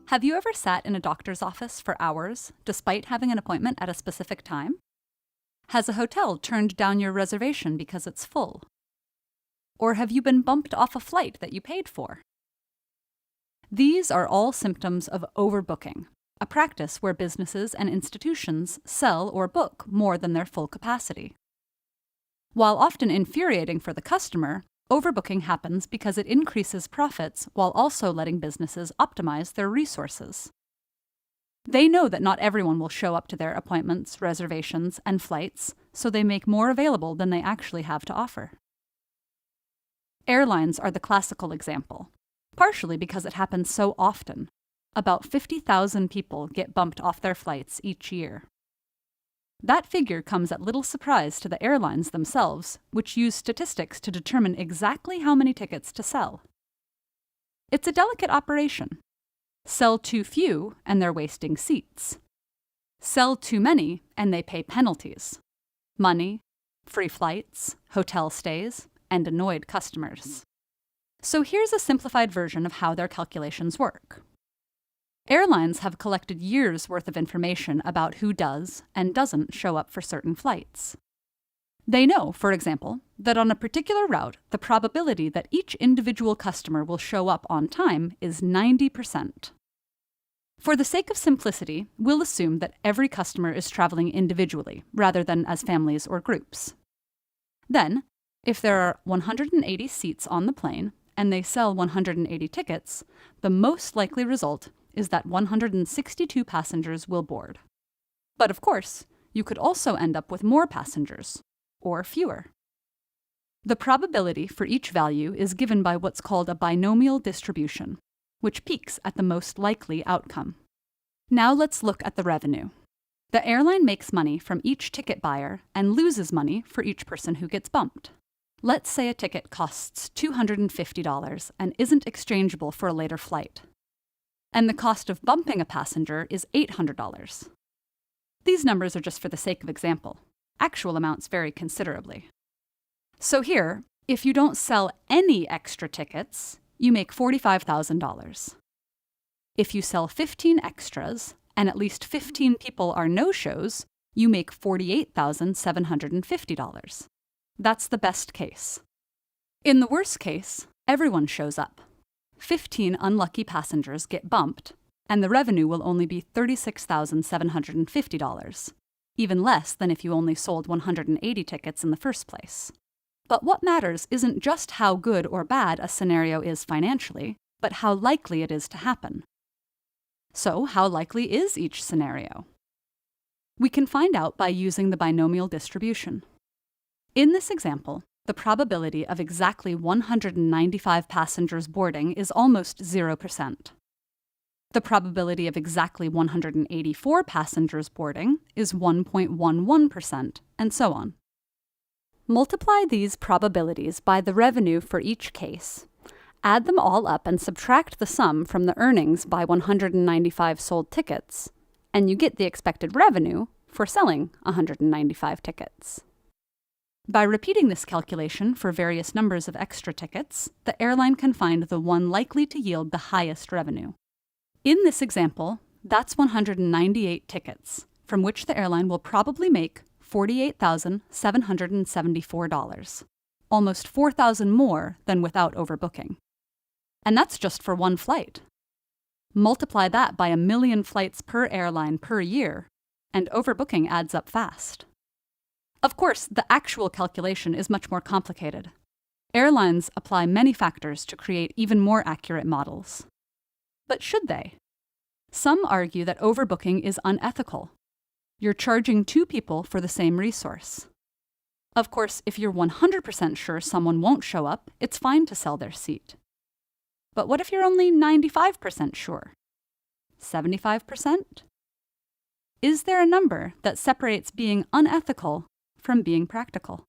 Have you ever sat in a doctor's office for hours, despite having an appointment at a specific time? Has a hotel turned down your reservation because it's full? Or have you been bumped off a flight that you paid for? These are all symptoms of overbooking, a practice where businesses and institutions sell or book more than their full capacity. While often infuriating for the customer, overbooking happens because it increases profits while also letting businesses optimize their resources. They know that not everyone will show up to their appointments, reservations, and flights, so they make more available than they actually have to offer. Airlines are the classical example, partially because it happens so often. About 50,000 people get bumped off their flights each year. That figure comes at little surprise to the airlines themselves, which use statistics to determine exactly how many tickets to sell. It's a delicate operation. Sell too few, and they're wasting seats. Sell too many, and they pay penalties. Money, free flights, hotel stays, and annoyed customers. So here's a simplified version of how their calculations work. Airlines have collected years' worth of information about who does and doesn't show up for certain flights. They know, for example, that on a particular route, the probability that each individual customer will show up on time is 90%. For the sake of simplicity, we'll assume that every customer is traveling individually, rather than as families or groups. Then, if there are 180 seats on the plane, and they sell 180 tickets, the most likely result is that 162 passengers will board. But of course, you could also end up with more passengers, or fewer. The probability for each value is given by what's called a binomial distribution, which peaks at the most likely outcome. Now let's look at the revenue. The airline makes money from each ticket buyer and loses money for each person who gets bumped. Let's say a ticket costs $250 and isn't exchangeable for a later flight. And the cost of bumping a passenger is $800. These numbers are just for the sake of example. Actual amounts vary considerably. So here, if you don't sell any extra tickets, you make $45,000. If you sell 15 extras, and at least 15 people are no-shows, you make $48,750. That's the best case. In the worst case, everyone shows up. 15 unlucky passengers get bumped, and the revenue will only be $36,750, even less than if you only sold 180 tickets in the first place. But what matters isn't just how good or bad a scenario is financially, but how likely it is to happen. So, how likely is each scenario? We can find out by using the binomial distribution. In this example, the probability of exactly 195 passengers boarding is almost 0%. The probability of exactly 184 passengers boarding is 1.11%, and so on. Multiply these probabilities by the revenue for each case. Add them all up and subtract the sum from the earnings by 195 sold tickets, and you get the expected revenue for selling 195 tickets. By repeating this calculation for various numbers of extra tickets, the airline can find the one likely to yield the highest revenue. In this example, that's 198 tickets, from which the airline will probably make $48,774, almost $4,000 more than without overbooking. And that's just for one flight. Multiply that by 1 million flights per airline per year, and overbooking adds up fast. Of course, the actual calculation is much more complicated. Airlines apply many factors to create even more accurate models. But should they? Some argue that overbooking is unethical. You're charging two people for the same resource. Of course, if you're 100% sure someone won't show up, it's fine to sell their seat. But what if you're only 95% sure? 75%? Is there a number that separates being unethical from being practical?